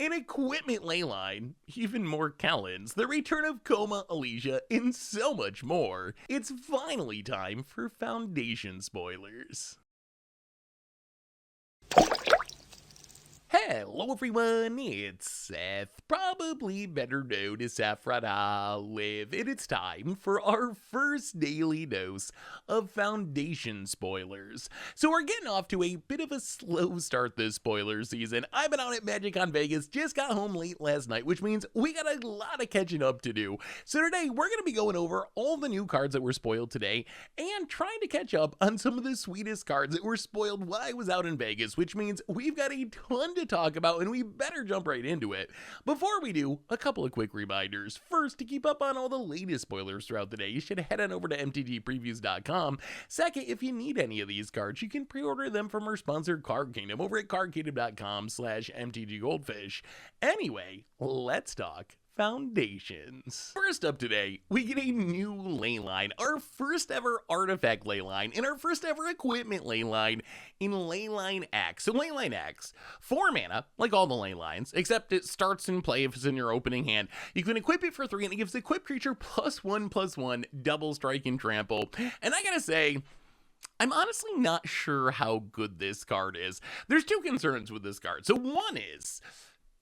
an equipment Leyline, even more Kellans, the return of Koma, Alesha, and so much more. It's finally time for Foundation spoilers. Hello everyone, it's Seth, probably better known as Saffron Olive, and it's time for our first daily dose of Foundation spoilers. So we're getting off to a bit of a slow start this spoiler season. I've been out at MagicCon Vegas, just got home late last night, which means we got a lot of catching up to do. So today we're going to be going over all the new cards that were spoiled today, and trying to catch up on some of the sweetest cards that were spoiled while I was out in Vegas, which means we've got a ton to talk about, and we better jump right into it. Before we do, a couple of quick reminders. First, to keep up on all the latest spoilers throughout the day, you should head on over to MTGpreviews.com. Second, if you need any of these cards, you can pre-order them from our sponsor Card Kingdom over at cardkingdom.com/MTGGoldfish. Anyway, let's talk Foundations. First up today, we get a new Leyline, our first ever artifact Leyline, and our first ever equipment Leyline in Leyline Axe. So Leyline Axe, 4 mana, like all the Leylines, except it starts in play if it's in your opening hand. You can equip it for 3, and it gives the equipped creature +1/+1, double strike and trample. And I gotta say, I'm honestly not sure how good this card is. There's 2 concerns with this card. So one is,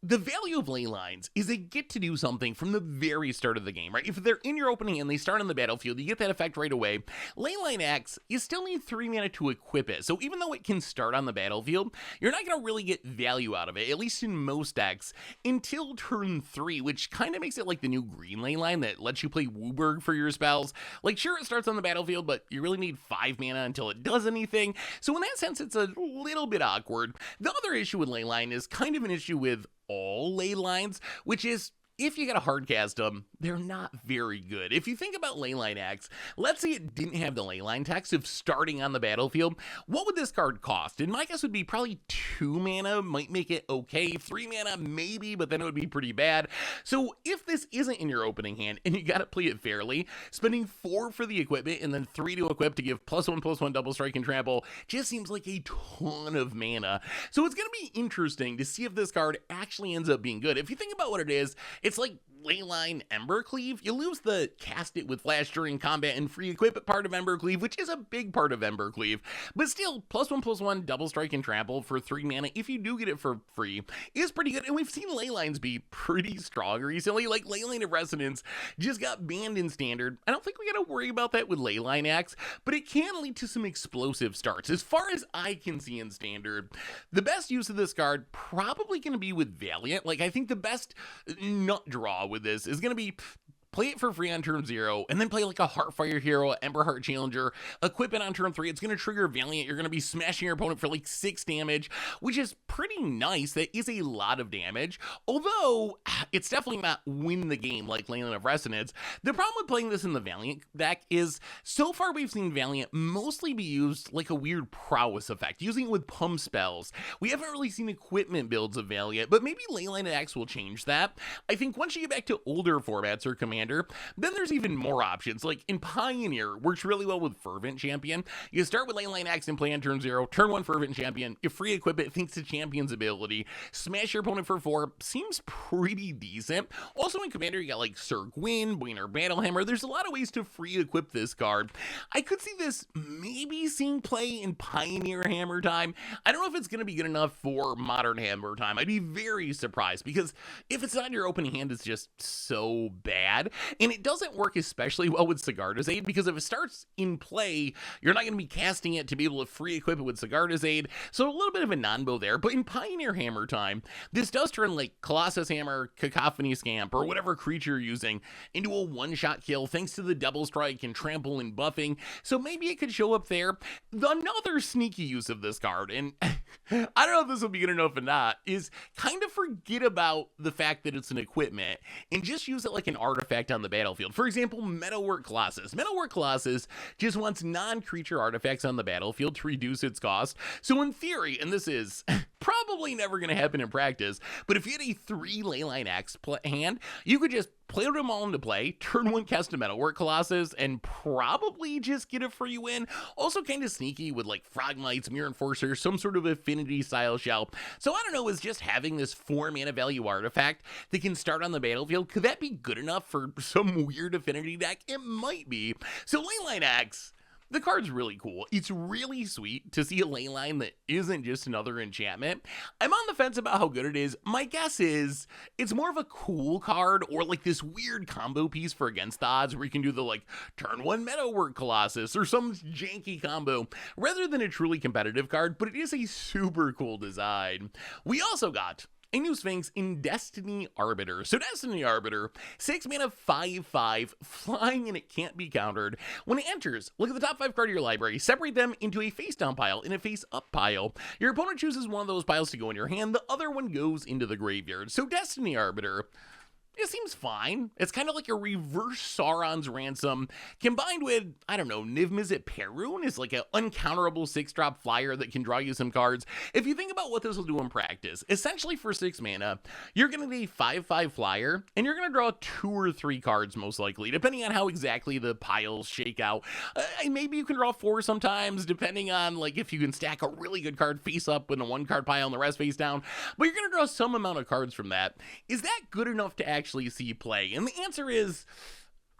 the value of Leylines is they get to do something from the very start of the game, right? If they're in your opening and they start on the battlefield, you get that effect right away. Leyline Axe, you still need 3 mana to equip it. So even though it can start on the battlefield, you're not going to really get value out of it, at least in most decks, until turn 3, which kind of makes it like the new green Leyline that lets you play Wooburg for your spells. Like, sure, it starts on the battlefield, but you really need 5 mana until it does anything. So in that sense, it's a little bit awkward. The other issue with Leyline is kind of an issue with all Leylines, which is, if you gotta hardcast them, they're not very good. If you think about Leyline Axe, let's say it didn't have the Leyline text of starting on the battlefield, what would this card cost? And my guess would be probably 2 mana, might make it okay, 3 mana maybe, but then it would be pretty bad. So if this isn't in your opening hand, and you gotta play it fairly, spending 4 for the equipment, and then 3 to equip to give +1/+1 double strike and trample, just seems like a ton of mana. So it's gonna be interesting to see if this card actually ends up being good. If you think about what it is, it's like Leyline Embercleave. You lose the cast it with flash during combat and free equip it part of Embercleave, which is a big part of Embercleave, but still, +1/+1 double strike and trample for 3 mana, if you do get it for free, is pretty good. And we've seen Leylines be pretty strong recently. Like, Leyline of Resonance just got banned in Standard. I don't think we gotta worry about that with Leyline Axe, but it can lead to some explosive starts. As far as I can see in Standard, the best use of this card probably gonna be with Valiant. Like, I think the best nut draw with this is going to be play it for free on turn 0, and then play like a Heartfire hero, Emberheart Challenger, equip it on turn 3, it's going to trigger Valiant, you're going to be smashing your opponent for like 6 damage, which is pretty nice. That is a lot of damage, although it's definitely not win the game like Leyline of Resonance. The problem with playing this in the Valiant deck is, so far we've seen Valiant mostly be used like a weird prowess effect, using it with pump spells. We haven't really seen equipment builds of Valiant, but maybe Leyline Axe will change that. I think once you get back to older formats or Commander, then there's even more options. Like in Pioneer, works really well with Fervent Champion. You start with Leyline Axe and play on turn 0, turn 1 Fervent Champion, you free equip it thanks to Champion's ability, smash your opponent for 4, seems pretty decent. Also in Commander, you got like Sir Gwyn, Buener Battlehammer. There's a lot of ways to free equip this card. I could see this maybe seeing play in Pioneer Hammer Time. I don't know if it's going to be good enough for Modern Hammer Time. I'd be very surprised, because if it's not in your opening hand, it's just so bad. And it doesn't work especially well with Sigarda's Aid, because if it starts in play, you're not going to be casting it to be able to free equip it with Sigarda's Aid. So a little bit of a non-bow there. But in Pioneer Hammer Time, this does turn like Colossus Hammer, Cacophony Scamp, or whatever creature you're using into a one-shot kill thanks to the double strike and trample and buffing. So maybe it could show up there. Another sneaky use of this card, and I don't know if this will be good enough or not, is kind of forget about the fact that it's an equipment and just use it like an artifact on the battlefield. For example, Metalwork Colossus. Metalwork Colossus just wants non-creature artifacts on the battlefield to reduce its cost. So in theory, and this is probably never going to happen in practice, but if you had a 3 Leyline Axe hand, you could just play them all into play, turn 1 cast a Metalwork Colossus, and probably just get a free win. Also kind of sneaky with like Frogmites, Mirror Enforcer, some sort of affinity style shell. So I don't know, is just having this 4 mana value artifact that can start on the battlefield, could that be good enough for some weird affinity deck? It might be. So Leyline Axe, the card's really cool. It's really sweet to see a Leyline that isn't just another enchantment. I'm on the fence about how good it is. My guess is it's more of a cool card or like this weird combo piece for against the odds where you can do the like turn 1 Metalwork Colossus or some janky combo rather than a truly competitive card, but it is a super cool design. We also got a new Sphinx in Destiny Arbiter. So Destiny Arbiter, 6 mana, 5/5, flying and it can't be countered. When it enters, look at the top 5 cards of your library, separate them into a face down pile and a face up pile. Your opponent chooses one of those piles to go in your hand, the other one goes into the graveyard. So Destiny Arbiter, it seems fine. It's kind of like a reverse Sauron's Ransom combined with, I don't know, Niv Mizzet Perun is like an uncounterable 6-drop flyer that can draw you some cards. If you think about what this will do in practice, essentially for 6 mana, you're going to be 5/5 flyer, and you're going to draw 2 or 3 cards most likely, depending on how exactly the piles shake out. Maybe you can draw 4 sometimes, depending on like if you can stack a really good card face up in a 1-card pile and the rest face down, but you're going to draw some amount of cards from that. Is that good enough to actually see play? And the answer is,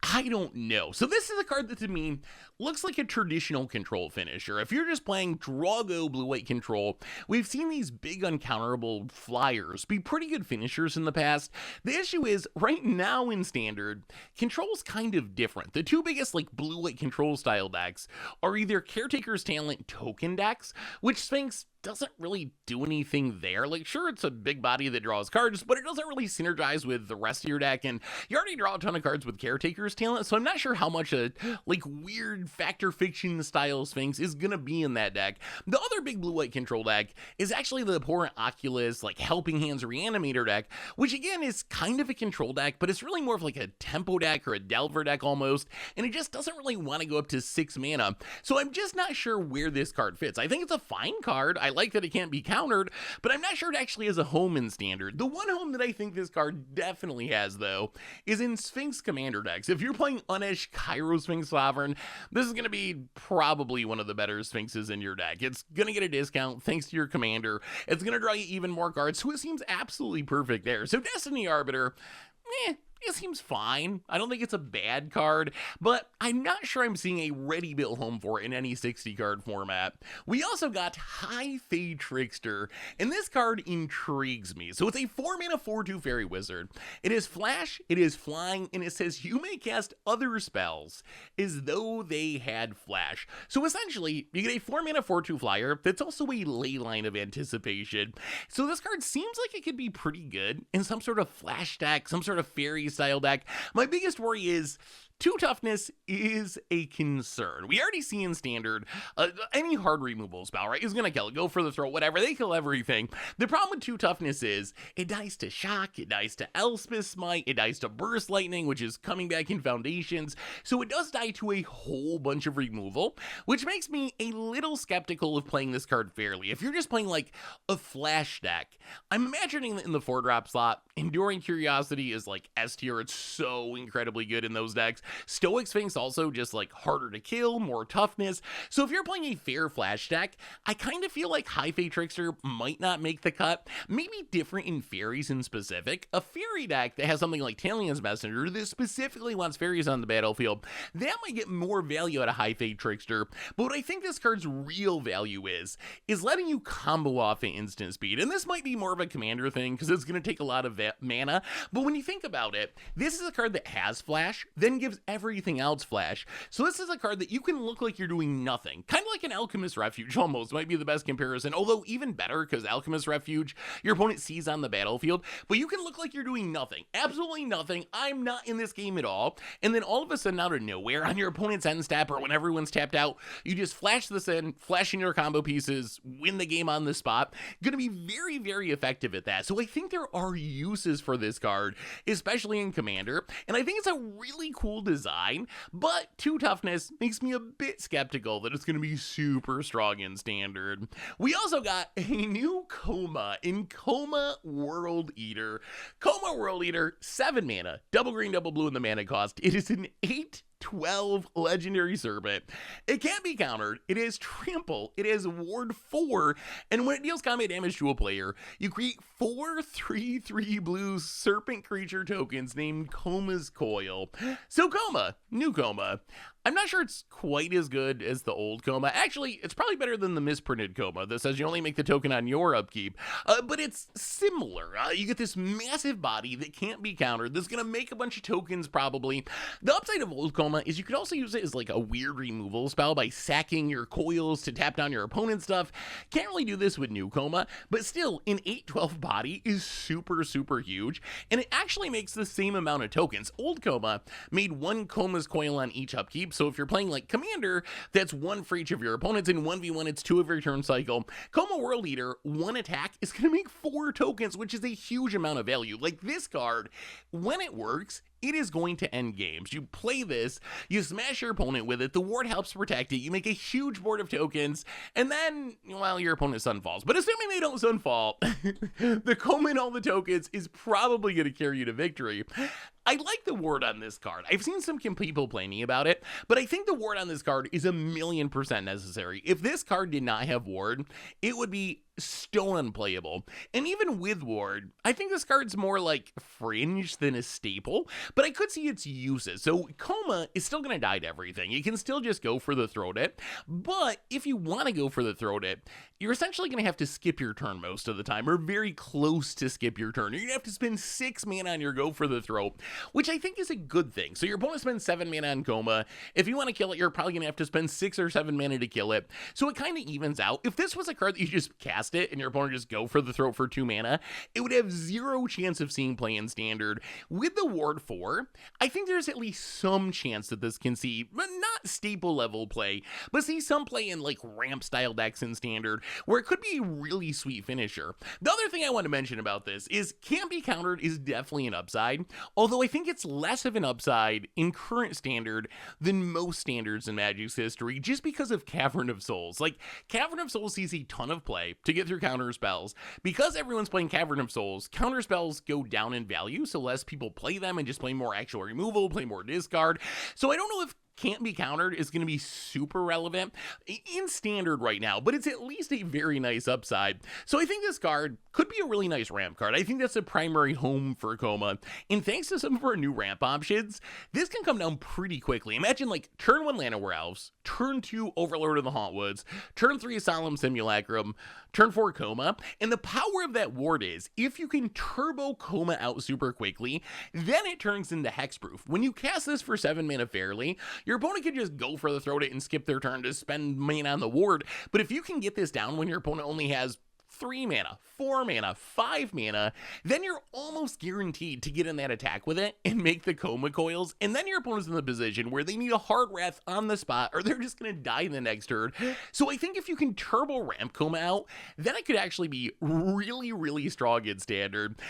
I don't know. So this is a card that to me looks like a traditional control finisher. If you're just playing Draw-Go blue-white control, we've seen these big uncounterable flyers be pretty good finishers in the past. The issue is, right now in Standard, control's kind of different. The 2 biggest like blue-white control style decks are either Caretaker's Talent token decks, which Sphinx doesn't really do anything there. Like, sure, it's a big body that draws cards, but it doesn't really synergize with the rest of your deck, and you already draw a ton of cards with Caretaker's Talent, so I'm not sure how much a, like, weird Factor Fiction style Sphinx is gonna be in that deck. The other big blue-white control deck is actually the Abhorrent Oculus, like, Helping Hands Reanimator deck, which, again, is kind of a control deck, but it's really more of, like, a tempo deck or a Delver deck almost, and it just doesn't really want to go up to 6 mana, so I'm just not sure where this card fits. I think it's a fine card. I like that it can't be countered, but I'm not sure it actually has a home in Standard. The one home that I think this card definitely has, though, is in Sphinx Commander decks. If you're playing Unesh Cairo Sphinx Sovereign, this is going to be probably one of the better Sphinxes in your deck. It's going to get a discount thanks to your commander. It's going to draw you even more cards, so it seems absolutely perfect there. So Destiny Arbiter, it seems fine. I don't think it's a bad card, but I'm not sure I'm seeing a ready-built home for it in any 60-card format. We also got Fae Trickster, and this card intrigues me. So it's a 4-mana 4/2 Fairy Wizard. It is flash, it is flying, and it says you may cast other spells as though they had flash. So essentially, you get a 4-mana 4/2 flyer that's also a Leyline of Anticipation. So this card seems like it could be pretty good in some sort of flash deck, some sort of fairy style deck. My biggest worry is 2 toughness is a concern. We already see in Standard, any hard removal spell, right, is going to kill it. Go for the throat, whatever. They kill everything. The problem with 2 toughness is it dies to Shock, it dies to Elspeth Smite, it dies to Burst Lightning, which is coming back in Foundations. So it does die to a whole bunch of removal, which makes me a little skeptical of playing this card fairly. If you're just playing like a flash deck, I'm imagining that in the 4-drop slot, Enduring Curiosity is like S tier. It's so incredibly good in those decks. Stoic Sphinx also just like harder to kill, more toughness. So if you're playing a fair flash deck, I kind of feel like Fae Trickster might not make the cut. Maybe different in fairies in specific. A fairy deck that has something like Talion's Messenger that specifically wants fairies on the battlefield, that might get more value out of Fae Trickster. But what I think this card's real value is letting you combo off at instant speed. And this might be more of a commander thing because it's going to take a lot of mana. But when you think about it, this is a card that has flash, then gives everything else flash. So this is a card that you can look like you're doing nothing. Kind of like an Alchemist Refuge almost, might be the best comparison. Although even better because Alchemist Refuge, your opponent sees on the battlefield, but you can look like you're doing nothing. Absolutely nothing. I'm not in this game at all. And then all of a sudden out of nowhere on your opponent's end step or when everyone's tapped out, you just flash this in, flash in your combo pieces, win the game on the spot. Gonna be very, very effective at that. So I think there are uses for this card, especially in Commander. And I think it's a really cool design, but 2 toughness makes me a bit skeptical that it's going to be super strong in standard. We also got a new Koma in Koma World Eater. Koma World Eater, 7 mana, double green, double blue in the mana cost. It is an 8/12 legendary serpent. It can't be countered. It is trample. It is ward 4, and when it deals combat damage to a player, you create 4 3/3 blue serpent creature tokens named Koma's Coil. So Koma, new Koma. I'm not sure it's quite as good as the old Koma. Actually, it's probably better than the misprinted Koma that says you only make the token on your upkeep, but it's similar. You get this massive body that can't be countered that's going to make a bunch of tokens probably. The upside of old Koma is you could also use it as like a weird removal spell by sacking your coils to tap down your opponent's stuff. Can't really do this with new Koma, but still, an 8/12 body is super, super huge, and it actually makes the same amount of tokens. Old Koma made 1 Koma's Coil on each upkeep, so if you're playing like Commander, that's 1 for each of your opponents. In 1v1, it's 2 every turn cycle. Koma World Eater, 1 attack is going to make 4 tokens, which is a huge amount of value. Like this card, when it works, it is going to end games. You play this, you smash your opponent with it, the ward helps protect it, you make a huge board of tokens, and then, well, your opponent sunfalls. But assuming they don't sunfall, the Koma and all the tokens is probably going to carry you to victory. I like the ward on this card. I've seen some people complaining about it, but I think the ward on this card is 1,000,000% necessary. If this card did not have ward, it would be still unplayable. And even with ward, I think this card's more like fringe than a staple, but I could see its uses. So Koma is still going to die to everything. You can still just go for the throat it, but if you want to go for the throat it, you're essentially going to have to skip your turn most of the time, or very close to skip your turn. You're going to have to spend 6 mana on your go for the throat, which I think is a good thing. So your opponent spends 7 mana on Koma. If you want to kill it, you're probably going to have to spend 6 or 7 mana to kill it. So it kind of evens out. If this was a card that you just cast it and your opponent just go for the throat for 2 mana, it would have 0 chance of seeing play in standard. With the ward 4, I think there's at least some chance that this can see, not staple level play, but see some play in like ramp style decks in standard, where it could be a really sweet finisher. The other thing I want to mention about this is can't be countered is definitely an upside, although I think it's less of an upside in current standard than most standards in Magic's history, just because of Cavern of Souls. Like, Cavern of Souls sees a ton of play to get through counter spells. Because everyone's playing Cavern of Souls, counter spells go down in value, so less people play them and just play more actual removal, play more discard. So I don't know if can't be countered is going to be super relevant in standard right now, but it's at least a very nice upside. So I think this card could be a really nice ramp card. I think that's a primary home for Koma, and thanks to some of our new ramp options, this can come down pretty quickly. Imagine like turn 1 Llanowar Elves, turn 2 Overlord of the Hauntwoods, turn 3 Solemn Simulacrum, turn 4 Koma, and the power of that ward is if you can turbo Koma out super quickly, then it turns into hexproof. When you cast this for 7 mana fairly, your opponent can just go for the throat it and skip their turn to spend mana on the ward. But if you can get this down when your opponent only has 3 mana, 4 mana, 5 mana, then you're almost guaranteed to get in that attack with it and make the Koma coils, and then your opponent's in the position where they need a hard wrath on the spot or they're just going to die in the next turn. So I think if you can turbo ramp Koma out, then it could actually be really, really strong in standard.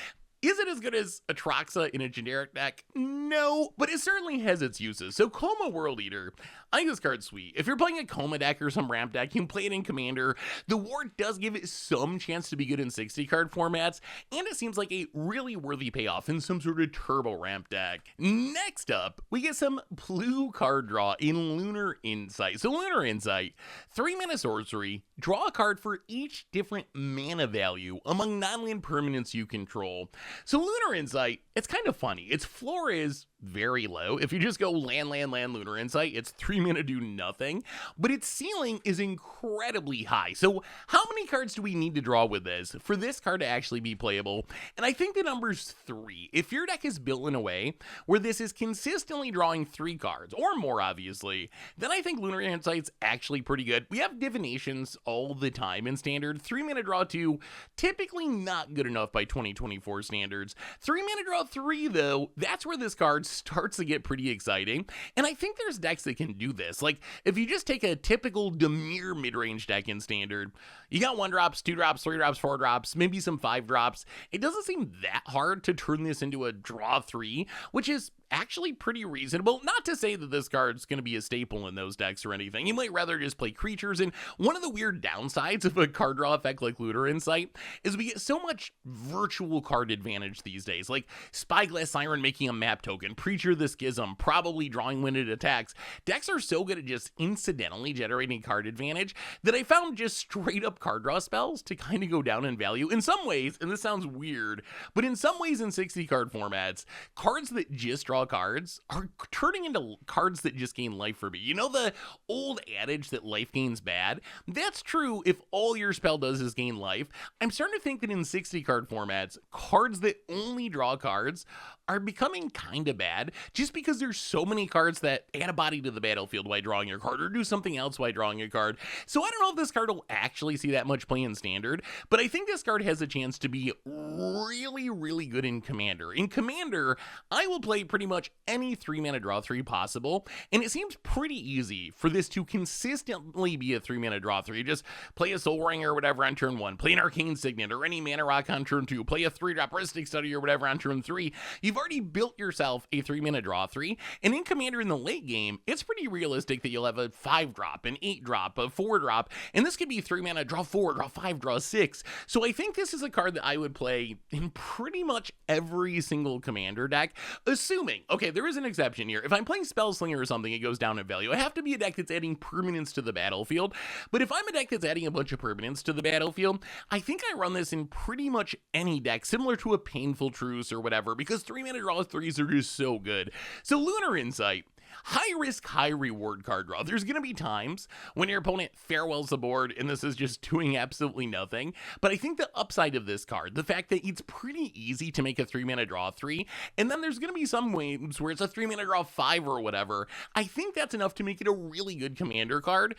Is it as good as Atraxa in a generic deck? No, but it certainly has its uses. So Koma World Eater, I think this card's sweet. If you're playing a Koma deck or some ramp deck, you can play it in Commander. The ward does give it some chance to be good in 60 card formats, and it seems like a really worthy payoff in some sort of turbo ramp deck. Next up, we get some blue card draw in Lunar Insight. So Lunar Insight, 3 mana sorcery, draw a card for each different mana value among non-land permanents you control. So Lunar Insight, it's kind of funny. Its floor is very low. If you just go land, Lunar Insight, it's 3 mana do nothing, but its ceiling is incredibly high. So how many cards do we need to draw with this for this card to actually be playable? And I think the number's 3. If your deck is built in a way where this is consistently drawing 3 cards, or more obviously, then I think Lunar Insight's actually pretty good. We have divinations all the time in standard. 3 mana draw 2, typically not good enough by 2024 standards. 3 mana draw 3 though, that's where this card starts to get pretty exciting, and I think there's decks that can do this. Like, if you just take a typical Dimir mid-range deck in standard, you got 1 drops, 2 drops, 3 drops, 4 drops, maybe some 5 drops. It doesn't seem that hard to turn this into a draw 3, which is actually pretty reasonable. Not to say that this card's going to be a staple in those decks or anything. You might rather just play creatures, and one of the weird downsides of a card draw effect like Lunar Insight is we get so much virtual card advantage these days, like Spyglass Siren making a map token, Preacher the Schism, probably drawing when it attacks. Decks are so good at just incidentally generating card advantage that I found just straight up card draw spells to kind of go down in value. In some ways, and this sounds weird, but in some ways in 60 card formats, cards that just draw cards are turning into cards that just gain life for me. You know the old adage that life gains bad? That's true if all your spell does is gain life. I'm starting to think that in 60 card formats, cards that only draw cards are becoming kind of bad just because there's so many cards that add a body to the battlefield while drawing your card or do something else while drawing a card. So I don't know if this card will actually see that much play in Standard, but I think this card has a chance to be really, really good in Commander. In Commander, I will play pretty much any 3-mana draw 3 possible, and it seems pretty easy for this to consistently be a 3-mana draw 3. Just play a Soul Ring or whatever on turn 1, play an Arcane Signet or any Mana Rock on turn 2, play a 3-drop Ristic Study or whatever on turn 3. You've already built yourself a 3-mana draw 3, and in Commander in the late game, it's pretty realistic that you'll have a 5-drop, an 8-drop, a 4-drop, and this could be 3-mana draw 4, draw 5, draw 6. So I think this is a card that I would play in pretty much every single Commander deck, assuming, okay, there is an exception here. If I'm playing Spellslinger or something, it goes down in value. I have to be a deck that's adding permanence to the battlefield, but if I'm a deck that's adding a bunch of permanence to the battlefield, I think I run this in pretty much any deck, similar to a Painful Truce or whatever, because 3-mana draw 3s are just so good. So Lunar Insight, high risk, high reward card draw. There's going to be times when your opponent farewells the board and this is just doing absolutely nothing. But I think the upside of this card, the fact that it's pretty easy to make a 3-mana draw 3, and then there's going to be some waves where it's a 3-mana draw 5 or whatever. I think that's enough to make it a really good Commander card,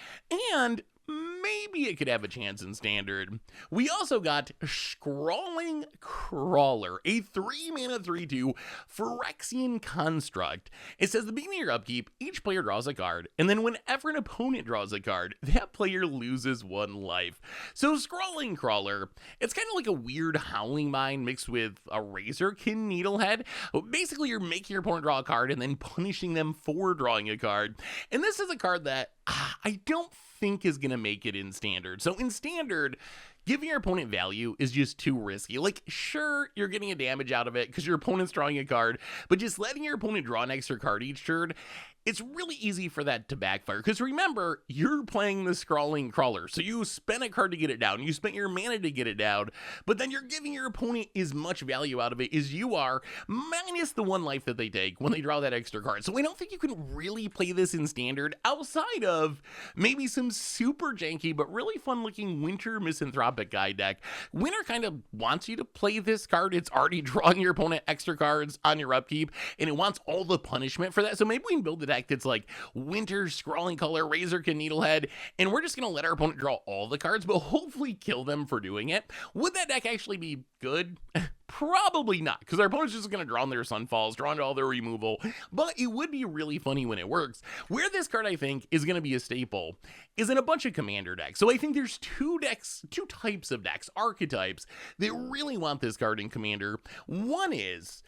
and maybe it could have a chance in Standard. We also got Scrawling Crawler, a 3-mana 3/2 Phyrexian construct. It says, the beginning of your upkeep, each player draws a card, and then whenever an opponent draws a card, that player loses 1 life. So Scrawling Crawler, it's kind of like a weird Howling Mine mixed with a Razorkin Needlehead. Basically, you're making your opponent draw a card and then punishing them for drawing a card. And this is a card that I don't think is going to make it in Standard. So in Standard, giving your opponent value is just too risky. Like, sure, you're getting a damage out of it because your opponent's drawing a card, but just letting your opponent draw an extra card each turn, it's really easy for that to backfire. Because remember, you're playing the Scrawling Crawler, so you spent a card to get it down, you spent your mana to get it down, but then you're giving your opponent as much value out of it as you are, minus the 1 life that they take when they draw that extra card. So I don't think you can really play this in Standard outside of maybe some super janky but really fun looking Winter Misanthropic Guy deck. Winter kind of wants you to play this card. It's already drawing your opponent extra cards on your upkeep, and it wants all the punishment for that. So maybe we can build the deck that's like Winter, Scrawling Crawler, Razorkin Needlehead, and we're just going to let our opponent draw all the cards, but hopefully kill them for doing it. Would that deck actually be good? Probably not, because our opponent's just going to draw on their Sunfalls, draw into all their removal, but it would be really funny when it works. Where this card, I think, is going to be a staple is in a bunch of Commander decks. So I think there's two types of decks, archetypes, that really want this card in Commander. One is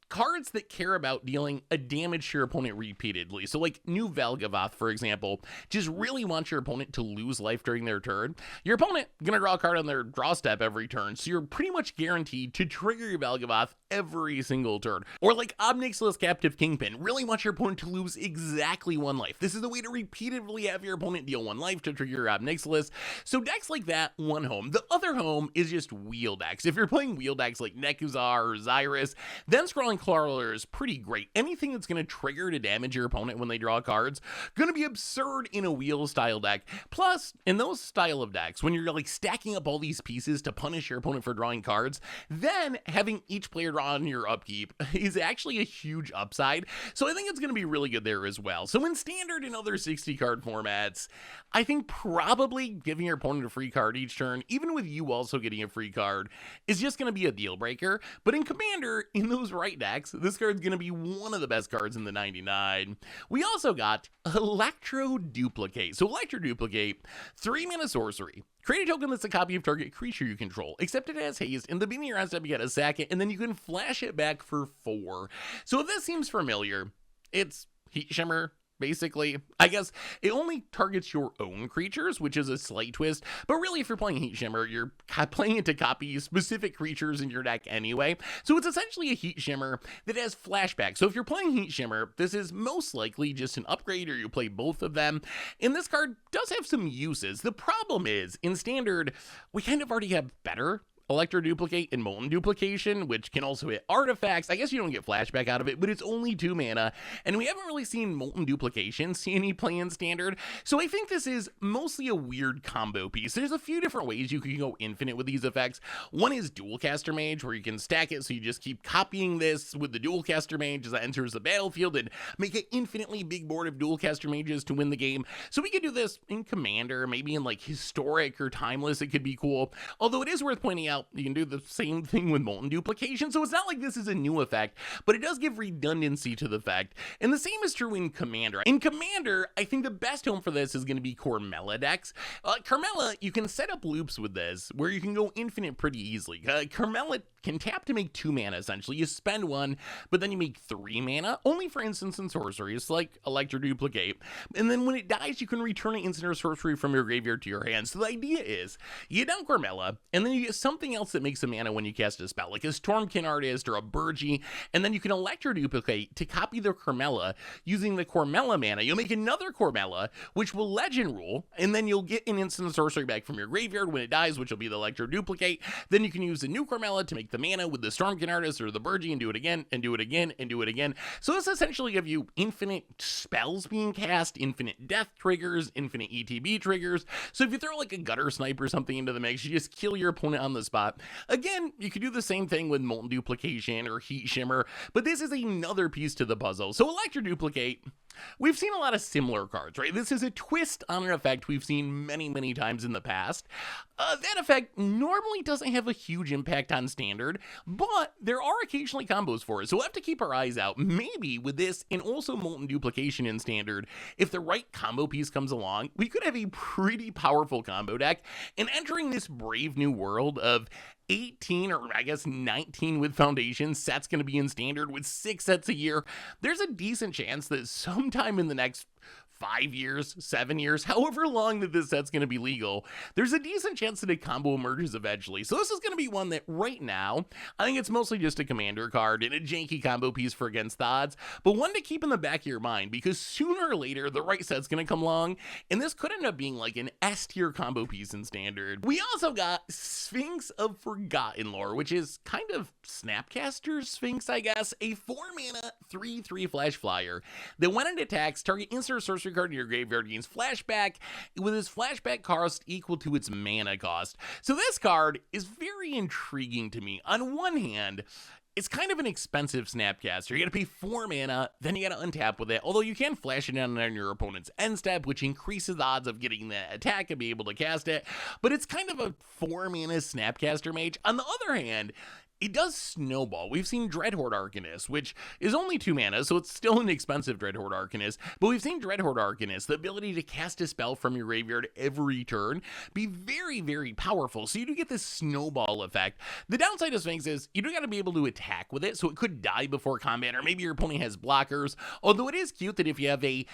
cards that care about dealing a damage to your opponent repeatedly. So like New Velgavoth, for example, just really wants your opponent to lose life during their turn. Your opponent gonna draw a card on their draw step every turn, so you're pretty much guaranteed to trigger your Velgavoth every single turn. Or like Obnixilis Captive Kingpin, really wants your opponent to lose exactly 1 life. This is the way to repeatedly have your opponent deal 1 life to trigger your Obnixilis. So decks like that, one home. The other home is just wheel decks. If you're playing wheel decks like Nekuzar or Xyrus, then Scrawling Crawler is pretty great. Anything that's going to trigger to damage your opponent when they draw cards, going to be absurd in a wheel style deck. Plus, in those style of decks, when you're like stacking up all these pieces to punish your opponent for drawing cards, then having each player draw on your upkeep is actually a huge upside. So I think it's going to be really good there as well. So in Standard and other 60 card formats, I think probably giving your opponent a free card each turn, even with you also getting a free card, is just going to be a deal breaker. But in Commander, in those right decks, Axe. This card's going to be one of the best cards in the 99. We also got Electroduplicate. So Electroduplicate, 3 mana sorcery. Create a token that's a copy of target creature you control, except it has haste. In the beginning of your round step, you gotta sack it, and then you can flash it back for 4. So if this seems familiar, it's Heat Shimmer. Basically, I guess it only targets your own creatures, which is a slight twist, but really if you're playing Heat Shimmer, you're playing it to copy specific creatures in your deck anyway, so it's essentially a Heat Shimmer that has flashback. So if you're playing Heat Shimmer, this is most likely just an upgrade or you play both of them, and this card does have some uses. The problem is, in Standard, we kind of already have better Electroduplicate and Molten Duplication, which can also hit artifacts. I guess you don't get flashback out of it, but it's only 2 mana, and we haven't really seen Molten Duplication see any play in Standard, so I think this is mostly a weird combo piece. There's a few different ways you can go infinite with these effects. One is Dualcaster Mage, where you can stack it so you just keep copying this with the Dualcaster Mage as it enters the battlefield and make an infinitely big board of Dualcaster Mages to win the game. So we could do this in Commander, maybe in like Historic or Timeless, it could be cool. Although it is worth pointing out, you can do the same thing with Molten Duplication, so it's not like this is a new effect, but it does give redundancy to the effect. And the same is true in Commander. In Commander, I think the best home for this is going to be Carmella decks. Carmella, you can set up loops with this, where you can go infinite pretty easily. Carmella can tap to make 2 mana, essentially. You spend 1, but then you make 3 mana, only for instants and sorceries, like Electroduplicate. And then when it dies, you can return an instant or sorcery from your graveyard to your hand. So the idea is, you get down Carmella, and then you get something else that makes a mana when you cast a spell, like a Stormkin Artist or a Burgee, and then you can Electroduplicate to copy the Carmella using the Carmella mana. You'll make another Carmella, which will Legend Rule, and then you'll get an instant sorcery back from your graveyard when it dies, which will be the Electroduplicate. Then you can use the new Carmella to make the mana with the Stormkin Artist or the Burgee and do it again, and do it again, and do it again. So this essentially gives you infinite spells being cast, infinite death triggers, infinite ETB triggers. So if you throw like a Gutter Snipe or something into the mix, you just kill your opponent on the spot. Again, you could do the same thing with Molten Duplication or Heat Shimmer, but this is another piece to the puzzle. So Electroduplicate, we've seen a lot of similar cards, right? This is a twist on an effect we've seen many times in the past. That effect normally doesn't have a huge impact on Standard, but there are occasionally combos for it, so we'll have to keep our eyes out. Maybe with this and also Molten Duplication in Standard, if the right combo piece comes along, we could have a pretty powerful combo deck. And entering this brave new world of 18 or I guess 19 with Foundation sets going to be in Standard with 6 sets a year, there's a decent chance that sometime in the next 5 years, 7 years, however long that this set's going to be legal, there's a decent chance that a combo emerges eventually. So this is going to be one that right now, I think it's mostly just a Commander card and a janky combo piece for against the odds, but one to keep in the back of your mind because sooner or later the right set's going to come along and this could end up being like an S tier combo piece in Standard. We also got Sphinx of Forgotten Lore, which is kind of Snapcaster Sphinx, I guess, a 4 mana 3/3 flash flyer that when it attacks, target instant or sorcery card in your graveyard gains flashback with its flashback cost equal to its mana cost. So this card is very intriguing to me. On one hand, it's kind of an expensive Snapcaster. You gotta pay 4 mana, then you gotta untap with it, although you can flash it down on your opponent's end step, which increases the odds of getting the attack and be able to cast it, but it's kind of a 4 mana Snapcaster Mage. On the other hand, it does snowball. We've seen Dreadhorde Arcanist, which is only 2 mana, so it's still an expensive Dreadhorde Arcanist, but we've seen Dreadhorde Arcanist, the ability to cast a spell from your graveyard every turn, be very powerful, so you do get this snowball effect. The downside of Sphinx is you do gotta be able to attack with it, so it could die before combat, or maybe your opponent has blockers, although it is cute that if you have a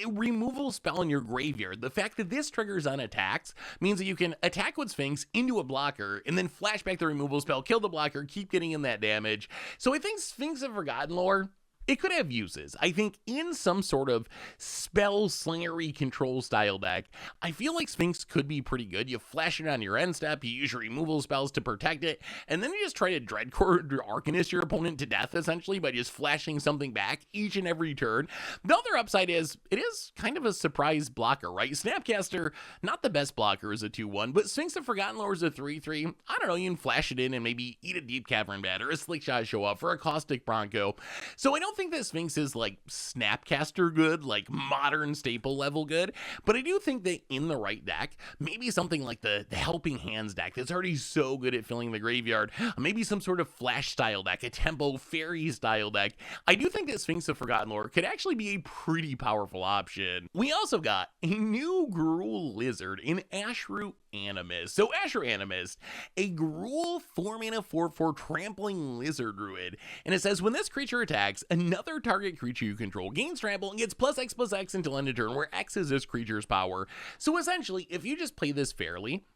removal spell in your graveyard, the fact that this triggers on attacks means that you can attack with Sphinx into a blocker, and then flashback the removal spell, kill the blocker, keep getting in that damage. So I think Sphinx of Forgotten Lore, it could have uses. I think in some sort of spell slingery control style deck, I feel like Sphinx could be pretty good. You flash it on your end step, you use your removal spells to protect it, and then you just try to Dreadhorde Arcanist your opponent to death essentially by just flashing something back each and every turn. The other upside is, it is kind of a surprise blocker, right? Snapcaster, not the best blocker as a 2/1, but Sphinx of Forgotten Lore is a 3/3. I don't know, you can flash it in and maybe eat a Deep Cavern Bat or a Slick Shot show up for a Caustic Bronco. So I don't don't think that Sphinx is like Snapcaster good, like modern staple level good, but I do think that in the right deck, maybe something like the Helping Hands deck that's already so good at filling the graveyard, maybe some sort of Flash style deck, a Tempo Fairy style deck, I do think that Sphinx of Forgotten Lore could actually be a pretty powerful option. We also got a new Gruul Lizard in Ashroot Animist. So Ashroot Animist, a Gruul 4-mana 4/4 trampling lizard druid, and it says when this creature attacks, another target creature you control gains trample and gets +X/+X until end of turn, where X is this creature's power. So essentially, if you just play this fairly,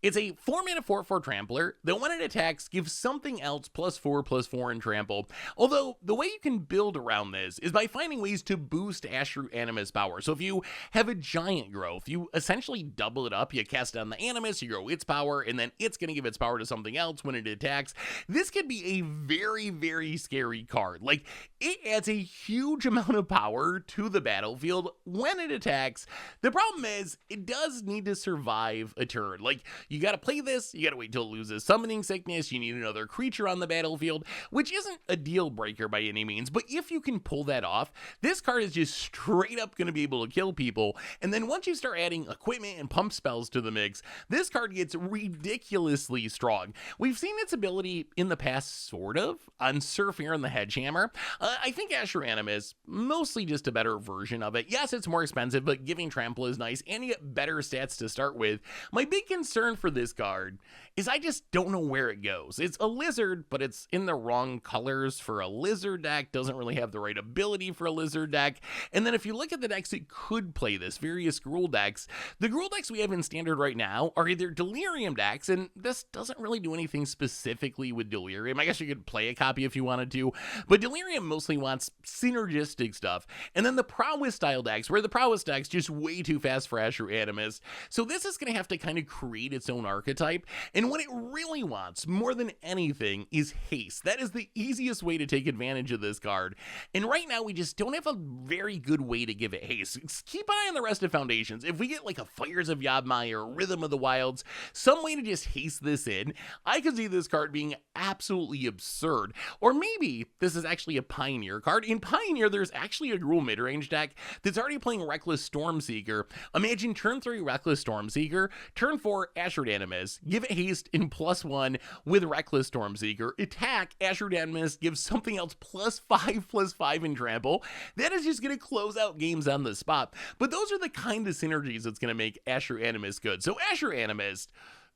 it's a 4-mana 4/4 trampler that when it attacks gives something else +4/+4 in trample. Although the way you can build around this is by finding ways to boost Ashroot Animist power. So if you have a giant growth, you essentially double it up, you cast down the Animist, you grow its power, and then it's going to give its power to something else when it attacks. This could be a very, very scary card. Like, it adds a huge amount of power to the battlefield when it attacks. The problem is, it does need to survive a turn. Like, you got to play this, you got to wait till it loses Summoning Sickness, you need another creature on the battlefield, which isn't a deal breaker by any means, but if you can pull that off, this card is just straight up going to be able to kill people. And then once you start adding equipment and pump spells to the mix, this card gets ridiculously strong. We've seen its ability in the past, sort of, on Surfear and the Hedgehammer. I think Ashroot Animist, mostly just a better version of it. Yes, it's more expensive, but giving trample is nice, and you get better stats to start with. My big concern for this card is I just don't know where it goes. It's a lizard, but it's in the wrong colors for a lizard deck, doesn't really have the right ability for a lizard deck. And then if you look at the decks it could play this, various Gruul decks, the Gruul decks we have in standard right now are either Delirium decks, and this doesn't really do anything specifically with Delirium. I guess you could play a copy if you wanted to, but Delirium mostly wants synergistic stuff. And then the Prowess style decks, where the Prowess deck's just way too fast for Ashroot Animist. So this is going to have to kind of create its own archetype. And what it really wants, more than anything, is haste. That is the easiest way to take advantage of this card. And right now, we just don't have a very good way to give it haste. Keep an eye on the rest of Foundations. If we get like a Fires of Yavimaya or Rhythm of the Wilds, some way to just haste this in, I could see this card being absolutely absurd. Or maybe this is actually a Pioneer card. In Pioneer, there's actually a Gruul midrange deck that's already playing Reckless Stormseeker. Imagine turn 3 Reckless Stormseeker, turn 4 Ashroot Animist, give it haste in +1 with Reckless Stormseeker, attack, Ashroot Animist gives something else +5/+5 in trample. That is just going to close out games on the spot. But those are the kind of synergies that's going to make Ashroot Animist good. So Ashroot Animist,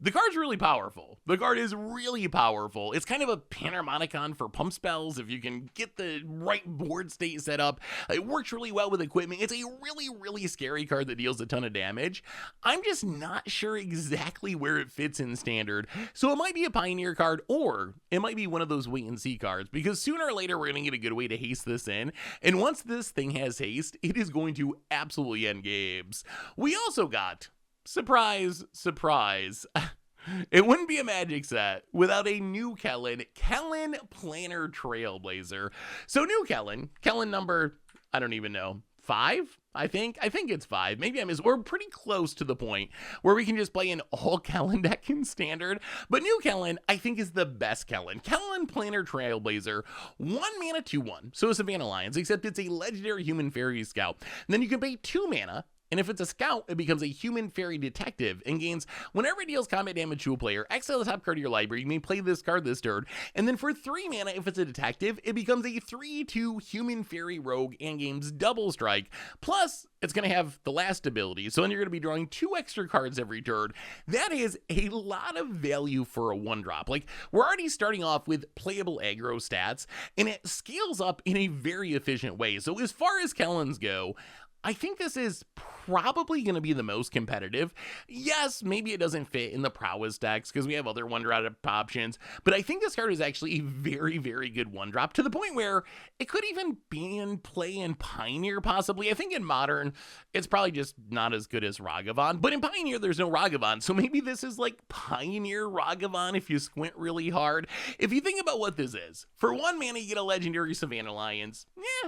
the card's really powerful. The card is really powerful. It's kind of a Panharmonicon for pump spells if you can get the right board state set up. It works really well with equipment. It's a really, really scary card that deals a ton of damage. I'm just not sure exactly where it fits in standard. So it might be a Pioneer card, or it might be one of those wait and see cards, because sooner or later we're going to get a good way to haste this in. And once this thing has haste, it is going to absolutely end games. We also got, surprise, surprise, it wouldn't be a Magic set without a new Kellan Planar Trailblazer. So new Kellan number, I don't even know, 5? I think it's 5. Maybe we're pretty close to the point where we can just play an all Kellan deck in standard. But new Kellan, I think, is the best Kellan. Kellan Planar Trailblazer, 1 mana 2/1. So it's a Savannah Lions, except it's a legendary human fairy scout. And then you can pay 2 mana. And if it's a scout, it becomes a human fairy detective and gains, whenever it deals combat damage to a player, exile the top card of your library. You may play this card this turn. And then for 3 mana, if it's a detective, it becomes a 3/2 human fairy rogue and gains double strike. Plus, it's going to have the last ability. So then you're going to be drawing 2 extra cards every turn. That is a lot of value for a 1-drop. Like, we're already starting off with playable aggro stats, and it scales up in a very efficient way. So as far as Kellans go, I think this is probably going to be the most competitive. Yes, maybe it doesn't fit in the Prowess decks because we have other 1-drop options, but I think this card is actually a very, very good 1-drop, to the point where it could even be in play in Pioneer, possibly. I think in Modern, it's probably just not as good as Ragavan, but in Pioneer, there's no Ragavan, so maybe this is like Pioneer Ragavan if you squint really hard. If you think about what this is, for 1 mana, you get a legendary Savannah Lions.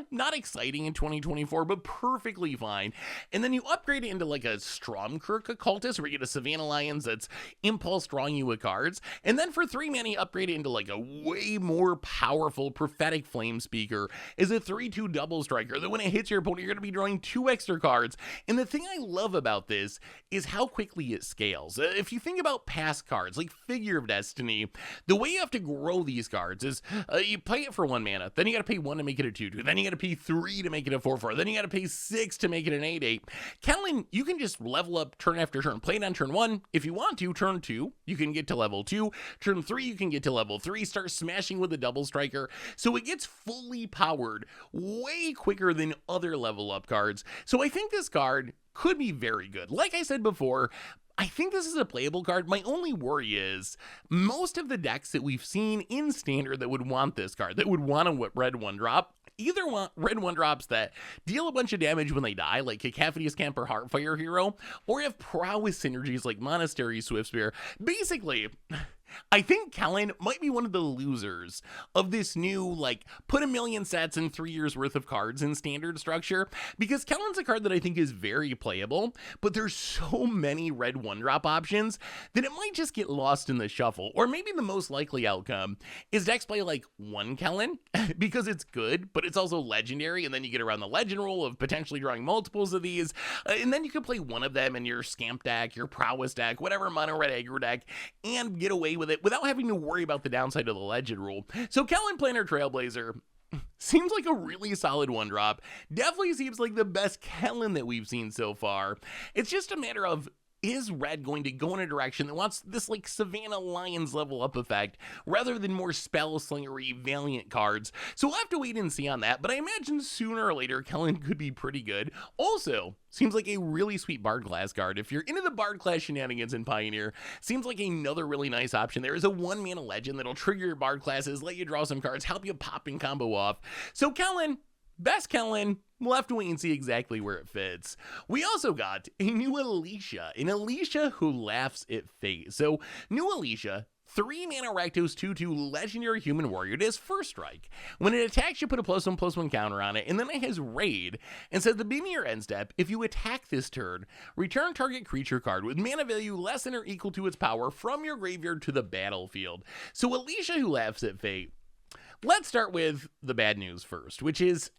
Not exciting in 2024, but perfectly totally fine. And then you upgrade it into like a Stromkirk Occultist, where you get a Savannah Lions that's impulse drawing you with cards. And then for 3 mana, you upgrade it into like a way more powerful Prophetic Flame Speaker is a 3/2 double striker that when it hits your opponent, you're going to be drawing 2 extra cards. And the thing I love about this is how quickly it scales. If you think about past cards like Figure of Destiny, the way you have to grow these cards is you pay it for 1 mana, then you got to pay 1 to make it a 2/2, then you got to pay 3 to make it a 4/4, then you got to pay 6 to make it an 8/8. Kellan, you can just level up turn after turn. Play it on turn 1. If you want to, turn 2, you can get to level 2. Turn 3, you can get to level 3. Start smashing with a double striker. So it gets fully powered way quicker than other level up cards. So I think this card could be very good. Like I said before, I think this is a playable card. My only worry is most of the decks that we've seen in Standard that would want this card, that would want a red 1-drop, either want red 1-drops that deal a bunch of damage when they die, like Cacophonous Camp or Heartfire Hero, or have prowess synergies like Monastery Swiftspear. Basically, I think Kellan might be one of the losers of this new, like, put 1 million sets in 3 years worth of cards in Standard structure, because Kellan's a card that I think is very playable, but there's so many red 1-drop options that it might just get lost in the shuffle. Or maybe the most likely outcome is decks play like 1 Kellan because it's good, but it's also legendary, and then you get around the legend rule of potentially drawing multiples of these, and then you could play one of them in your Scamp deck, your Prowess deck, whatever mono red aggro deck, and get away with it without having to worry about the downside of the legend rule. So Kellan Planar Trailblazer seems like a really solid 1-drop. Definitely seems like the best Kellan that we've seen so far. It's just a matter of, is red going to go in a direction that wants this like Savannah Lions level up effect rather than more spell slingery Valiant cards? So we'll have to wait and see on that, but I imagine sooner or later Kellan could be pretty good. Also, seems like a really sweet Bard class card. If you're into the Bard class shenanigans in Pioneer, seems like another really nice option. There is a 1 mana legend that'll trigger your Bard classes, let you draw some cards, help you pop and combo off. So Kellan, best Kellan. We'll have to wait and see exactly where it fits. We also got a new Alesha, an Alesha who laughs at fate. So, new Alesha, 3 mana Rakdos 2/2 legendary human warrior. It is first strike. When it attacks, you put a +1/+1 counter on it, and then it has raid. And says at the beginning of your end step, if you attack this turn, return target creature card with mana value less than or equal to its power from your graveyard to the battlefield. So Alesha who laughs at fate. Let's start with the bad news first, which is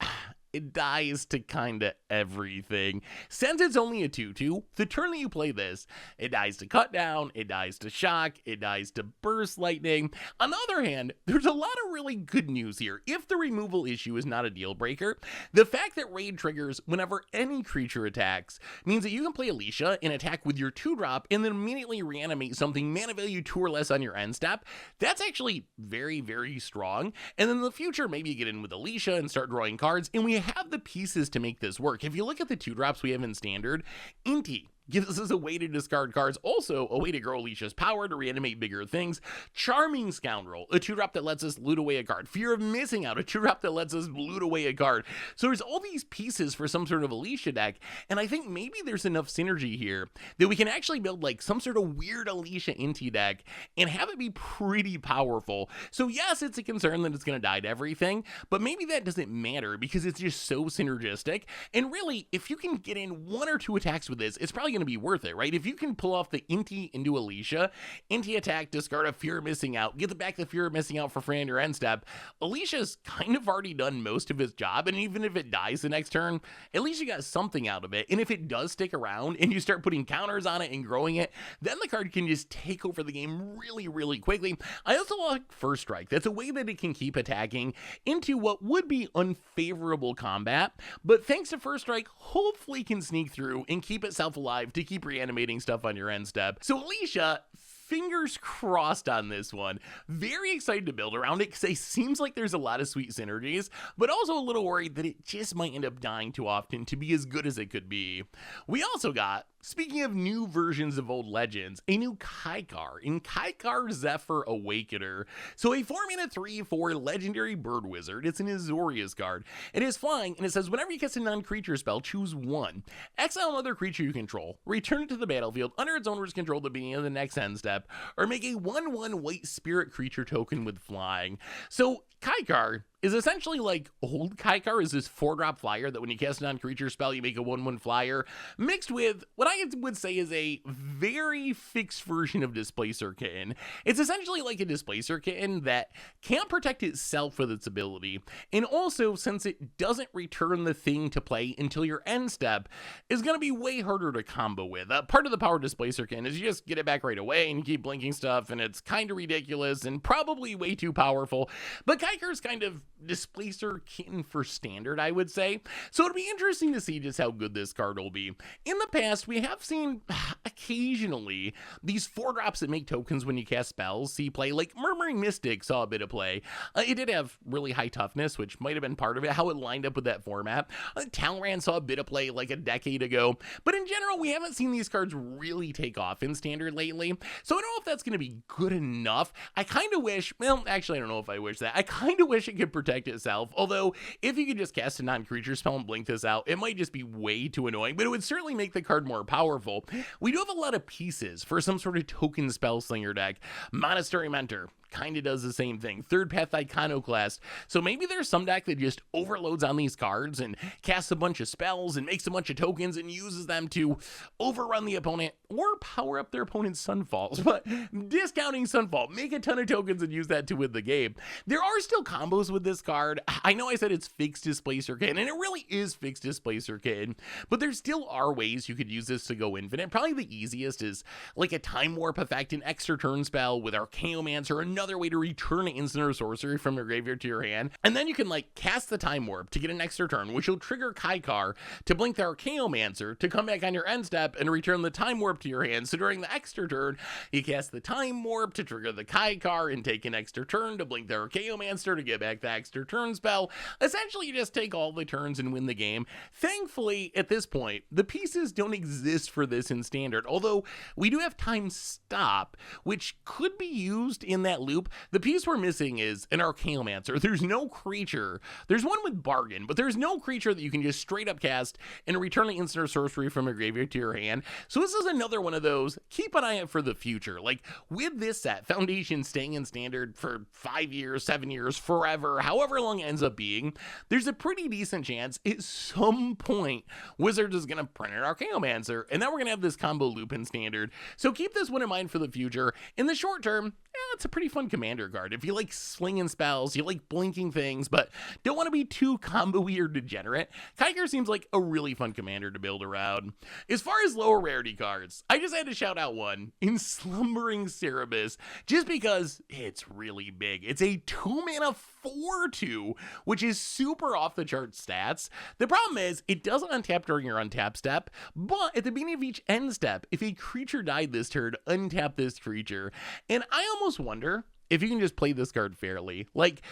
it dies to kinda everything. Since it's only a 2/2, the turn that you play this, it dies to cut down, it dies to shock, it dies to burst lightning. On the other hand, there's a lot of really good news here. If the removal issue is not a deal breaker, the fact that raid triggers whenever any creature attacks means that you can play Alesha and attack with your 2-drop and then immediately reanimate something mana value 2 or less on your end step. That's actually very, very strong. And then in the future, maybe you get in with Alesha and start drawing cards, and we have the pieces to make this work. If you look at the 2-drops we have in Standard, Inti gives us a way to discard cards, also a way to grow Alesha's power to reanimate bigger things. Charming Scoundrel, a 2-drop that lets us loot away a card. Fear of Missing Out, a 2-drop that lets us loot away a card. So there's all these pieces for some sort of Alesha deck, and I think maybe there's enough synergy here that we can actually build like some sort of weird Alesha Inti deck and have it be pretty powerful. So yes, it's a concern that it's going to die to everything, but maybe that doesn't matter because it's just so synergistic. And really, if you can get in 1 or 2 attacks with this, it's probably going to be worth it, right? If you can pull off the Inti into Alesha, Inti attack, discard a Fear of Missing Out, get back the Fear of Missing Out for free on your end step, Alesha's kind of already done most of its job, and even if it dies the next turn, at least you got something out of it. And if it does stick around and you start putting counters on it and growing it, then the card can just take over the game really, really quickly. I also like First Strike. That's a way that it can keep attacking into what would be unfavorable combat, but thanks to First Strike, hopefully can sneak through and keep itself alive to keep reanimating stuff on your end step. So Alesha, fingers crossed on this one. Very excited to build around it because it seems like there's a lot of sweet synergies, but also a little worried that it just might end up dying too often to be as good as it could be. We also got, speaking of new versions of old legends, a new Kykar in Kykar Zephyr Awakener. So a 4-mana 3/4 legendary bird wizard. It's an Azorius card. It is flying, and it says whenever you cast a non-creature spell, choose 1. Exile another creature you control. Return it to the battlefield under its owner's control at the beginning of the next end step, or make a 1/1 white spirit creature token with flying. So Kykar is essentially like old Kykar is this 4-drop flyer that when you cast a non-creature spell, you make a 1/1 flyer, mixed with what I would say is a very fixed version of Displacer Kitten. It's essentially like a Displacer Kitten that can't protect itself with its ability, and also, since it doesn't return the thing to play until your end step, is going to be way harder to combo with. Part of the power of Displacer Kitten is you just get it back right away and you keep blinking stuff, and it's kind of ridiculous and probably way too powerful, but Kykar's kind of Displacer Kitten for standard, I would say. So it'll be interesting to see just how good this card will be. In the past, we have seen occasionally these 4-drops that make tokens when you cast spells see play, like Murmuring Mystic saw a bit of play. It did have really high toughness, which might have been part of it, how it lined up with that format. Talrand saw a bit of play like a decade ago, but in general, we haven't seen these cards really take off in standard lately, so I don't know if that's going to be good enough. I kind of wish, well, actually, I don't know if I wish that. I kind of wish it could protect itself, although if you could just cast a non-creature spell and blink this out, it might just be way too annoying, but it would certainly make the card more powerful. We do have a lot of pieces for some sort of token spell slinger deck. Monastery Mentor kind of does the same thing. Third Path Iconoclast. So maybe there's some deck that just overloads on these cards and casts a bunch of spells and makes a bunch of tokens and uses them to overrun the opponent or power up their opponent's Sunfalls. But discounting Sunfall, make a ton of tokens and use that to win the game. There are still combos with this card. I know I said it's fixed Displacer Kitten, and it really is fixed Displacer Kitten, but there still are ways you could use this to go infinite. Probably the easiest is like a Time Warp effect, an extra turn spell with Archaeomancer, another way to return an instant or sorcery from your graveyard to your hand, and then you can like cast the Time Warp to get an extra turn, which will trigger Kykar to blink the Archaeomancer to come back on your end step and return the Time Warp to your hand. So during the extra turn, you cast the Time Warp to trigger the Kykar and take an extra turn to blink the Archaeomancer to get back the extra turn spell. Essentially, you just take all the turns and win the game. Thankfully, at this point, the pieces don't exist for this in standard, although we do have Time Stop, which could be used in that loop. The piece we're missing is an Archaeomancer. There's no creature. There's one with Bargain, but there's no creature that you can just straight up cast and return an instant or sorcery from your graveyard to your hand. So this is another one of those, keep an eye out for the future. Like with this set, Foundation staying in standard for 5 years, 7 years, forever, however long it ends up being, there's a pretty decent chance at some point Wizards is going to print an Archaeomancer, and then we're going to have this combo loop in standard. So keep this one in mind for the future. In the short term, it's a pretty fun commander card. If you like slinging spells, you like blinking things, but don't want to be too combo-y or degenerate, Kykar seems like a really fun commander to build around. As far as lower rarity cards, I just had to shout out one in Slumbering Creberus, just because it's really big. It's a 2-mana 4/2, which is super off the chart stats. The problem is it doesn't untap during your untap step, but at the beginning of each end step, if a creature died this turn, untap this creature. And I almost wonder if you can just play this card fairly. Like,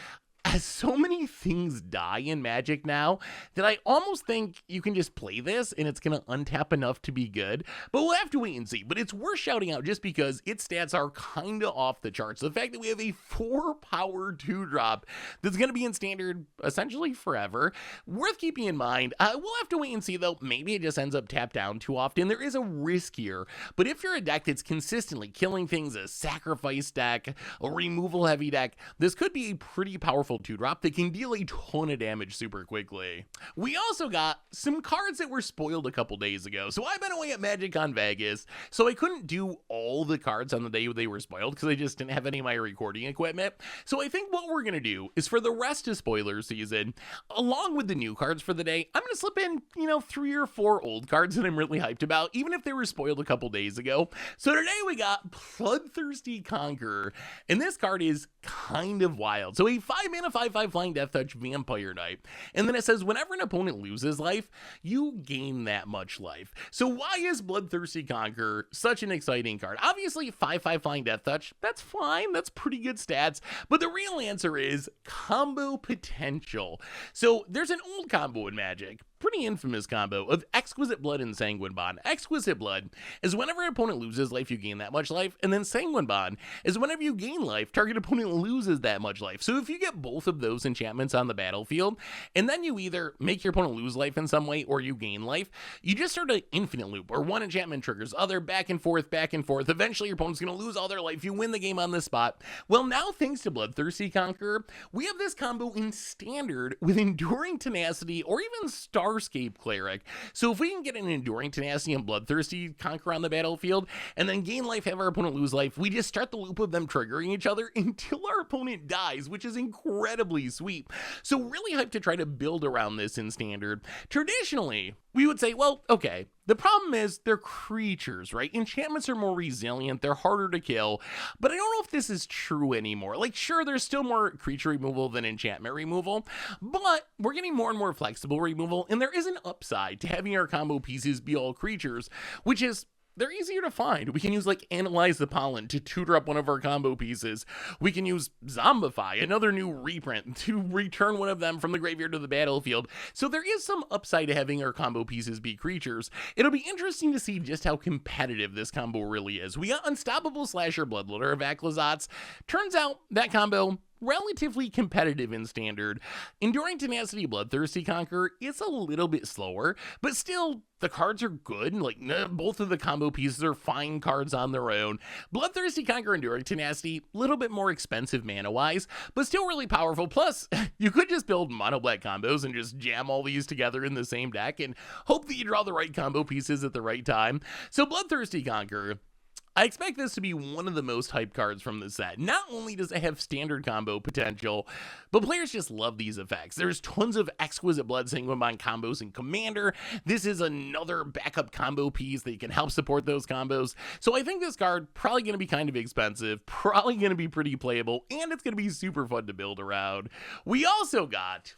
as so many things die in Magic now that I almost think you can just play this and it's going to untap enough to be good, but we'll have to wait and see. But it's worth shouting out just because its stats are kind of off the charts. The fact that we have a 4-power 2-drop that's going to be in standard essentially forever, worth keeping in mind. We'll have to wait and see though. Maybe it just ends up tapped down too often. There is a risk here, but if you're a deck that's consistently killing things, a sacrifice deck, a removal heavy deck, this could be a pretty powerful 2-drop that can deal a ton of damage super quickly. We also got some cards that were spoiled a couple days ago. So I've been away at MagicCon Vegas, so I couldn't do all the cards on the day they were spoiled because I just didn't have any of my recording equipment. So I think what we're going to do is for the rest of spoiler season, along with the new cards for the day, I'm going to slip in, 3 or 4 old cards that I'm really hyped about, even if they were spoiled a couple days ago. So today we got Bloodthirsty Conqueror, and this card is kind of wild. So a 5-mana 5/5 Flying Death Touch Vampire Knight, and then it says whenever an opponent loses life, you gain that much life. So why is Bloodthirsty Conqueror such an exciting card? Obviously 5/5 Flying Death Touch, that's fine, that's pretty good stats, but the real answer is combo potential. So there's an old combo in Magic pretty infamous combo of Exquisite Blood and Sanguine Bond. Exquisite Blood is whenever an opponent loses life, you gain that much life, and then Sanguine Bond is whenever you gain life, target opponent loses that much life. So if you get both of those enchantments on the battlefield, and then you either make your opponent lose life in some way or you gain life, you just start an infinite loop, or one enchantment triggers other, back and forth, back and forth. Eventually your opponent's going to lose all their life, you win the game on the spot. Well, now thanks to Bloodthirsty Conqueror, we have this combo in Standard with Enduring Tenacity or even Starscape Cleric. So if we can get an Enduring Tenacity and Bloodthirsty Conqueror on the battlefield, and then gain life, have our opponent lose life, we just start the loop of them triggering each other until our opponent dies, which is incredibly sweet. So really hyped to try to build around this in Standard. Traditionally, we would say, well, okay, the problem is they're creatures, right? Enchantments are more resilient, they're harder to kill, but I don't know if this is true anymore. Like, sure, there's still more creature removal than enchantment removal, but we're getting more and more flexible removal, and there is an upside to having our combo pieces be all creatures, which is they're easier to find. We can use like Analyze the Pollen to tutor up one of our combo pieces. We can use Zombify, another new reprint, to return one of them from the graveyard to the battlefield. So there is some upside to having our combo pieces be creatures. It'll be interesting to see just how competitive this combo really is. We got Unstoppable Slasher Bloodletter of Aclazotz. Turns out that combo relatively competitive in Standard. Enduring Tenacity Bloodthirsty Conqueror is a little bit slower, but still, the cards are good. Like, both of the combo pieces are fine cards on their own. Bloodthirsty Conqueror, Enduring Tenacity, a little bit more expensive mana-wise, but still really powerful. Plus, you could just build mono-black combos and just jam all these together in the same deck and hope that you draw the right combo pieces at the right time. So Bloodthirsty Conqueror, I expect this to be one of the most hyped cards from the set. Not only does it have standard combo potential, but players just love these effects. There's tons of Exquisite Blood Sanguine Bond combos in Commander. This is another backup combo piece that can help support those combos. So I think this card probably going to be kind of expensive, probably going to be pretty playable, and it's going to be super fun to build around. We also got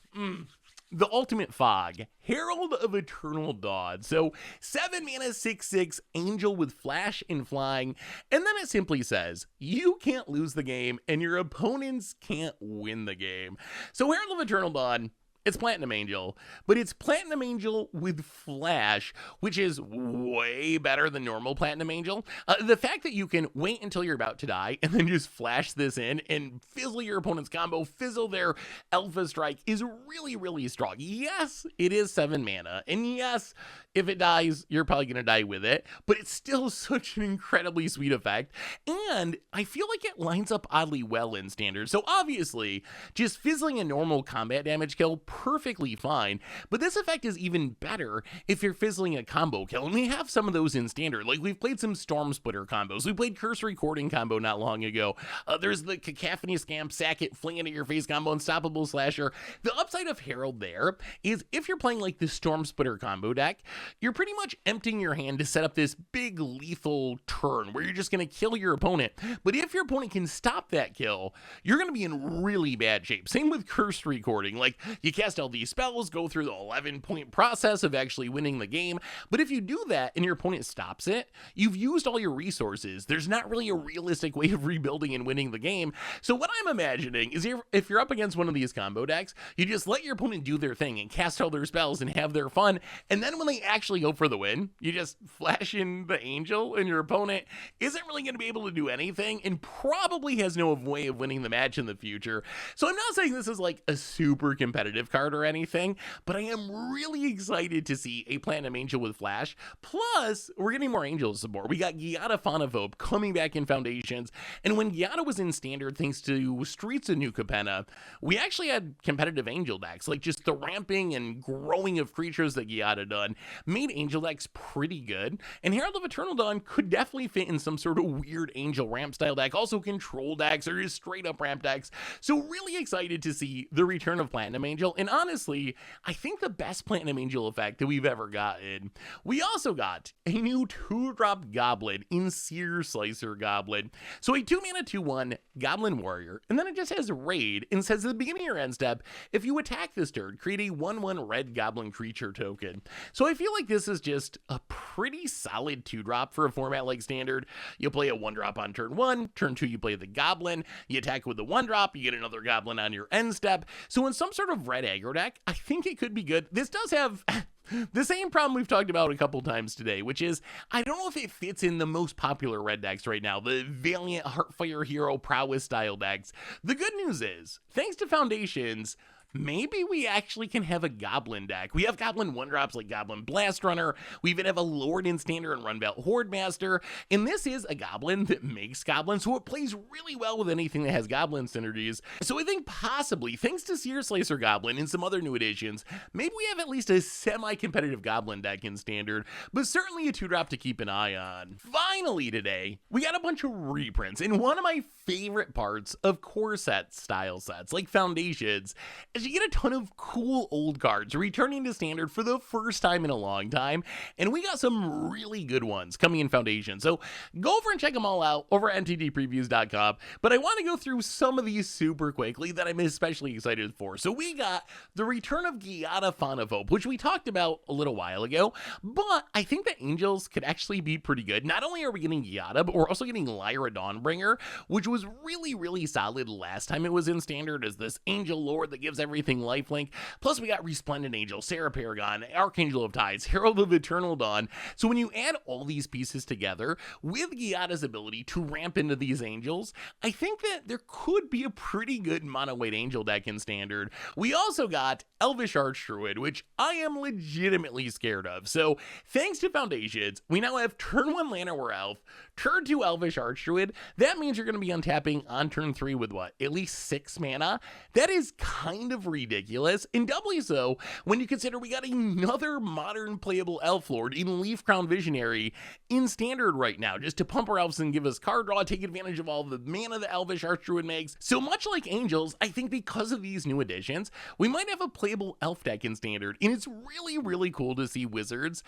the ultimate fog, Herald of Eternal Dawn. So 7 mana, 6/6, angel with flash and flying, and then it simply says, you can't lose the game and your opponents can't win the game. So Herald of Eternal Dawn, it's Platinum Angel, but it's Platinum Angel with Flash, which is way better than normal Platinum Angel. The fact that you can wait until you're about to die and then just flash this in and fizzle your opponent's combo, fizzle their Alpha Strike is really, really strong. Yes, it is 7 mana, and yes, if it dies, you're probably going to die with it, but it's still such an incredibly sweet effect, and I feel like it lines up oddly well in Standard. So obviously, just fizzling a normal combat damage kill, perfectly fine, but this effect is even better if you're fizzling a combo kill, and we have some of those in Standard. Like, we've played some Storm Splitter combos, we played Cursory Courting combo not long ago, there's the Cacophony Scamp, Sack It, Fling It at Your Face combo, Unstoppable Slasher. The upside of Herald there is if you're playing like the Storm Splitter combo deck, you're pretty much emptying your hand to set up this big lethal turn where you're just going to kill your opponent, but if your opponent can stop that kill, you're going to be in really bad shape. Same with Cursory Courting, like, you cast all these spells, go through the 11-point process of actually winning the game, but if you do that and your opponent stops it, you've used all your resources. There's not really a realistic way of rebuilding and winning the game. So what I'm imagining is if you're up against one of these combo decks, you just let your opponent do their thing and cast all their spells and have their fun, and then when they actually go for the win, you just flash in the angel and your opponent isn't really going to be able to do anything and probably has no way of winning the match in the future. So I'm not saying this is like a super competitive card or anything, but I am really excited to see a Platinum Angel with Flash. Plus, we're getting more Angel support. We got Giada Fawn of Hope coming back in Foundations, and when Giada was in Standard thanks to Streets of New Capenna, we actually had competitive Angel decks. Like, just the ramping and growing of creatures that Giada done made Angel decks pretty good, and Herald of Eternal Dawn could definitely fit in some sort of weird Angel ramp style deck, also control decks or just straight up ramp decks. So really excited to see the return of Platinum Angel, and honestly, I think the best Platinum Angel effect that we've ever gotten. We also got a new 2-drop Goblin in Searslicer Goblin. So a 2-mana 2/1 Goblin Warrior, and then it just has Raid, and says at the beginning of your end step, if you attack this turn, create a 1/1 red Goblin creature token. So I feel like this is just a pretty solid 2-drop for a format like Standard. You play a 1-drop on turn 1, turn 2 you play the Goblin, you attack with the 1-drop, you get another Goblin on your end step. So in some sort of red aggro deck, I think it could be good. This does have the same problem we've talked about a couple times today, which is I don't know if it fits in the most popular red decks right now, the Valiant Heartfire Hero Prowess style decks. The good news is, thanks to Foundations, maybe we actually can have a Goblin deck. We have Goblin 1-drops like Goblin Blast Runner. We even have a Lord in Standard and Runbelt Horde Master. And this is a Goblin that makes Goblins, so it plays really well with anything that has Goblin synergies. So I think possibly, thanks to Searslicer Goblin and some other new additions, maybe we have at least a semi-competitive Goblin deck in Standard, but certainly a 2-drop to keep an eye on. Finally today, we got a bunch of reprints, and one of my favorite parts of core set style sets, like Foundations, is you get a ton of cool old cards returning to Standard for the first time in a long time, and we got some really good ones coming in Foundation. So go over and check them all out over at mtgpreviews.com, but I want to go through some of these super quickly that I'm especially excited for. So we got the return of Giada Fawn of Hope, which we talked about a little while ago, but I think that Angels could actually be pretty good. Not only are we getting Giada, but we're also getting Lyra Dawnbringer, which was really solid last time it was in Standard as this Angel Lord that gives everything lifelink. Plus we got Resplendent Angel, Sarah Paragon, Archangel of Tides, Herald of Eternal Dawn. So when you add all these pieces together with Giada's ability to ramp into these angels, I think that there could be a pretty good mono white angel deck in Standard. We also got Elvish Archdruid, which I am legitimately scared of. So thanks to Foundations, we now have turn 1 Llanowar Elf, turn 2 Elvish Archdruid. That means you're going to be untapping on turn 3 with what? At least 6 mana? That is kind of ridiculous, and doubly so when you consider we got another modern playable elf lord in Leafcrown Visionary in Standard right now, just to pump our elves and give us card draw, take advantage of all the mana the Elvish Archdruid makes. So much like Angels, I think because of these new additions, we might have a playable elf deck in Standard, and it's really cool to see Wizards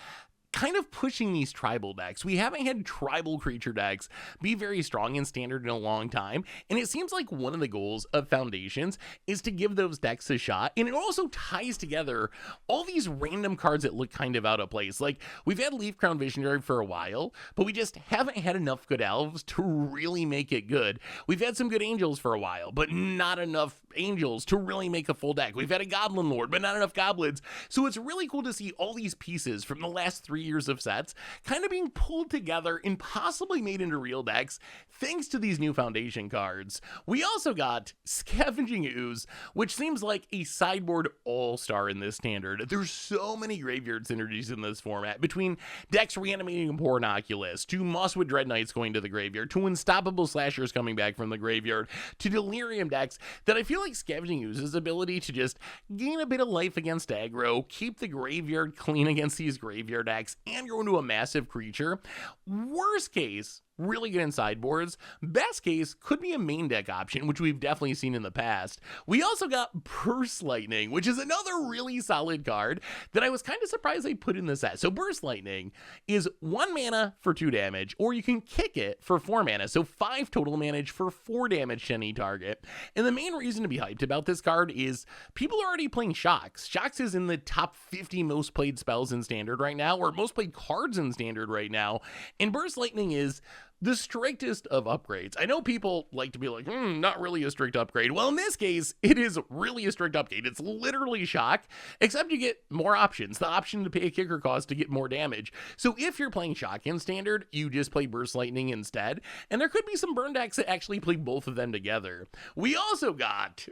kind of pushing these tribal decks. We haven't had tribal creature decks be very strong in Standard in a long time, and it seems like one of the goals of Foundations is to give those decks a shot, and it also ties together all these random cards that look kind of out of place. Like, we've had Leafcrown Visionary for a while, but we just haven't had enough good elves to really make it good. We've had some good angels for a while, but not enough angels to really make a full deck. We've had a Goblin Lord, but not enough goblins. So it's really cool to see all these pieces from the last 3 years of sets kind of being pulled together and possibly made into real decks thanks to these new Foundation cards. We also got Scavenging Ooze, which seems like a sideboard all-star in this Standard. There's so many graveyard synergies in this format, between decks reanimating Poor Inoculus, to Mosswood Dread Knights going to the graveyard, to Unstoppable Slashers coming back from the graveyard, to Delirium decks, that I feel like Scavenging Ooze's ability to just gain a bit of life against aggro, keep the graveyard clean against these graveyard decks, and go into a massive creature. Worst case, really good in sideboards. Best case could be a main deck option, which we've definitely seen in the past. We also got Burst Lightning, which is another really solid card that I was kind of surprised they put in the set. So Burst Lightning is 1 mana for 2 damage, or you can kick it for 4 mana, so 5 total damage for 4 damage to any target. And the main reason to be hyped about this card is people are already playing Shocks. Shocks is in the top 50 most played spells in Standard right now, or most played cards in Standard right now, and Burst Lightning is the strictest of upgrades. I know people like to be like, not really a strict upgrade. Well, in this case, it is really a strict upgrade. It's literally Shock, except you get more options. The option to pay a kicker cost to get more damage. So if you're playing Shock in Standard, you just play Burst Lightning instead. And there could be some burn decks that actually play both of them together. We also got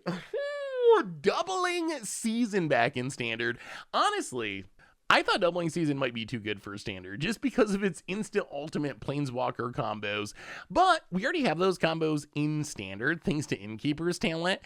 Doubling Season back in Standard. Honestly, I thought Doubling Season might be too good for Standard just because of its instant ultimate Planeswalker combos, but we already have those combos in Standard thanks to Innkeeper's talent,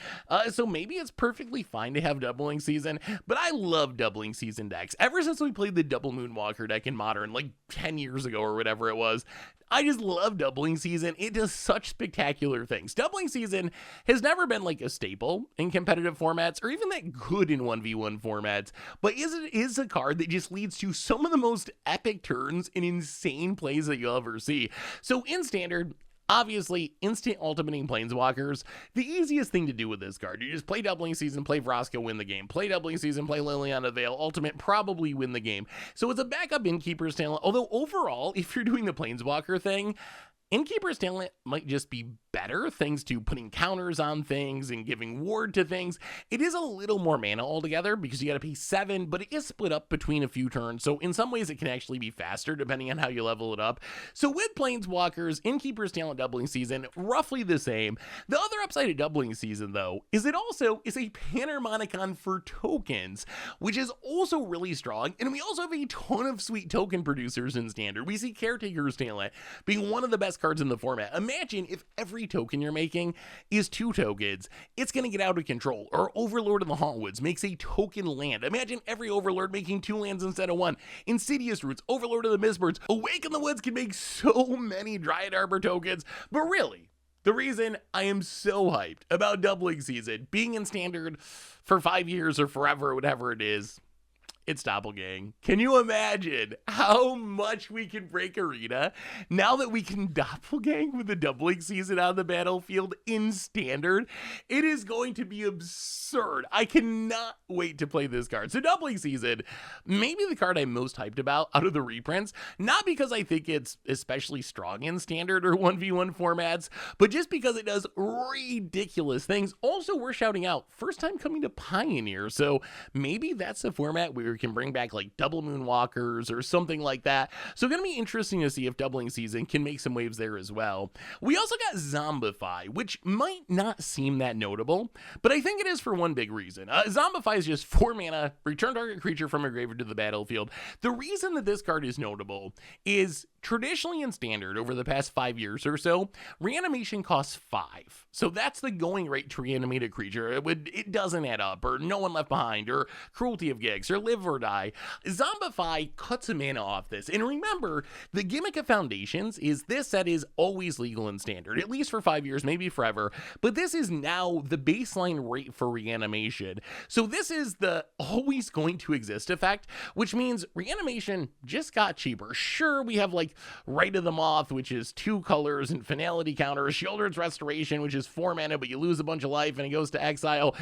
so maybe it's perfectly fine to have Doubling Season, but I love Doubling Season decks. Ever since we played the Double Moonwalker deck in Modern like 10 years ago or whatever it was, I just love Doubling Season. It does such spectacular things. Doubling Season has never been like a staple in competitive formats or even that good in 1v1 formats, but it is a card that just leads to some of the most epic turns and insane plays that you'll ever see. So in Standard, obviously, instant ultimating Planeswalkers, the easiest thing to do with this card. You just play Doubling Season, play Vraska, win the game. Play Doubling Season, play Liliana Veil, ultimate, probably win the game. So it's a backup Innkeeper's talent, although overall, if you're doing the Planeswalker thing, Innkeeper's talent might just be better thanks to putting counters on things and giving ward to things. It is a little more mana altogether because you gotta pay 7, but it is split up between a few turns, so in some ways it can actually be faster depending on how you level it up. So with Planeswalkers, Innkeeper's talent doubling season, roughly the same. The other upside of doubling season though, is it also is a Panharmonicon for tokens, which is also really strong, and we also have a ton of sweet token producers in Standard. We see Caretaker's talent being one of the best cards in the format. Imagine if every token you're making is 2 tokens. It's gonna get out of control. Or Overlord of the Hauntwoods makes a token land. Imagine every Overlord making 2 lands instead of 1. Insidious Roots, Overlord of the Mistbirds, Awaken the Woods can make so many Dryad Arbor tokens. But really, the reason I am so hyped about doubling season, being in Standard for 5 years or forever, whatever it is, it's Doppelgang. Can you imagine how much we can break Arena now that we can Doppelgang with the doubling season on the battlefield in Standard? It is going to be absurd. I cannot wait to play this card. So doubling season, maybe the card I'm most hyped about out of the reprints, not because I think it's especially strong in Standard or 1v1 formats, but just because it does ridiculous things. Also, we're shouting out, first time coming to Pioneer, so maybe that's a format where we can bring back like double Moonwalkers or something like that. So gonna be interesting to see if doubling season can make some waves there as well. We also got Zombify, which might not seem that notable, but I think it is for one big reason. Zombify is just 4 mana, return target creature from a graveyard to the battlefield. The reason that this card is notable is traditionally in Standard over the past 5 years or so, reanimation costs 5. So that's the going rate to reanimate a creature. It doesn't add up, or No One Left Behind, or Cruelty of Gigs, or Live or Die. Zombify cuts a mana off this. And remember, the gimmick of Foundations is this set is always legal in Standard, at least for 5 years, maybe forever. But this is now the baseline rate for reanimation. So this is the always going to exist effect, which means reanimation just got cheaper. Sure, we have like Rite of the Moth, which is 2 colors and Finality Counter, Sheoldred's Restoration, which is 4 mana, but you lose a bunch of life and it goes to exile.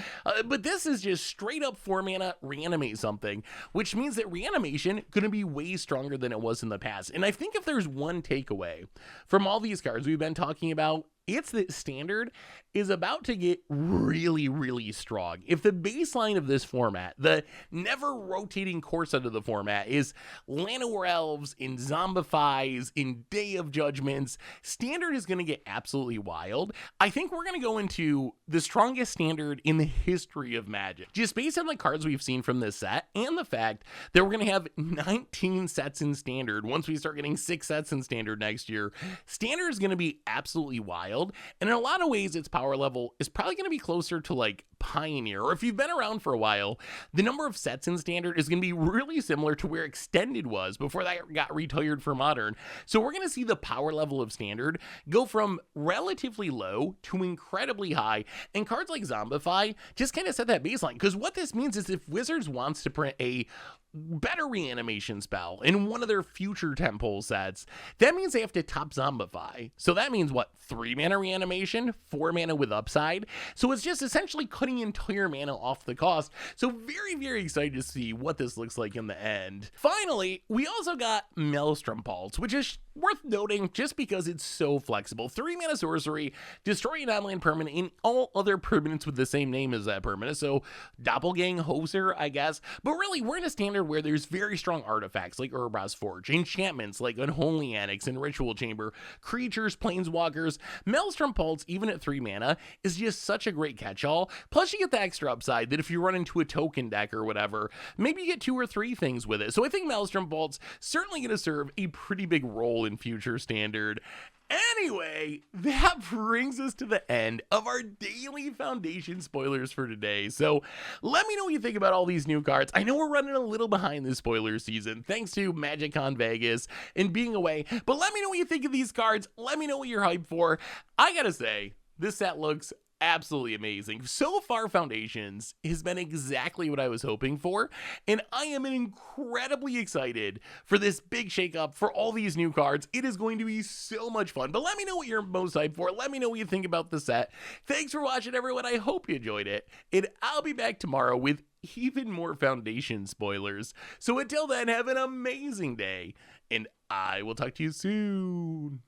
But this is just straight up 4 mana, reanimate something, which means that reanimation going to be way stronger than it was in the past. And I think if there's one takeaway from all these cards we've been talking about, it's that Standard is about to get really, really strong. If the baseline of this format, the never rotating core set of the format, is Llanowar Elves, in Zombifies, in Day of Judgments, Standard is going to get absolutely wild. I think we're going to go into the strongest Standard in the history of Magic, just based on the cards we've seen from this set and the fact that we're going to have 19 sets in Standard once we start getting 6 sets in Standard next year. Standard is going to be absolutely wild. And in a lot of ways, its power level is probably going to be closer to like Pioneer, or if you've been around for a while, the number of sets in Standard is going to be really similar to where Extended was before that got retired for Modern. So we're going to see the power level of Standard go from relatively low to incredibly high, and cards like Zombify just kind of set that baseline, because what this means is if Wizards wants to print a better reanimation spell in one of their future temple sets, that means they have to top Zombify. So that means what? 3 mana reanimation, 4 mana with upside. So it's just essentially cutting entire mana off the cost. So very, very excited to see what this looks like in the end. Finally, we also got Maelstrom Pulse, which is worth noting just because it's so flexible. 3 mana sorcery, destroy an online permanent and all other permanents with the same name as that permanent. So Doppelgang Hoser, I guess. But really, we're in a Standard where there's very strong artifacts like Urbra's Forge, enchantments like Unholy Annex and Ritual Chamber, creatures, planeswalkers. Maelstrom Pulse, even at 3 mana, is just such a great catch-all. Plus, you get the extra upside that if you run into a token deck or whatever, maybe you get 2 or 3 things with it. So I think Maelstrom Pulse certainly going to serve a pretty big role in future Standard. Anyway, that brings us to the end of our daily Foundation spoilers for today. So let me know what you think about all these new cards. I know we're running a little behind this spoiler season, thanks to MagicCon Vegas and being away, but let me know what you think of these cards. Let me know what you're hyped for. I gotta say, this set looks absolutely amazing. So far, Foundations has been exactly what I was hoping for, and I am incredibly excited for this big shakeup, for all these new cards. It is going to be so much fun, but let me know what you're most hyped for. Let me know what you think about the set. Thanks for watching, everyone. I hope you enjoyed it, and I'll be back tomorrow with even more Foundation spoilers. So until then, have an amazing day, and I will talk to you soon.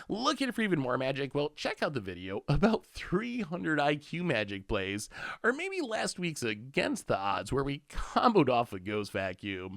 Looking for even more magic? Well, check out the video about 300 IQ magic plays, or maybe last week's Against the Odds where we comboed off a Ghost Vacuum.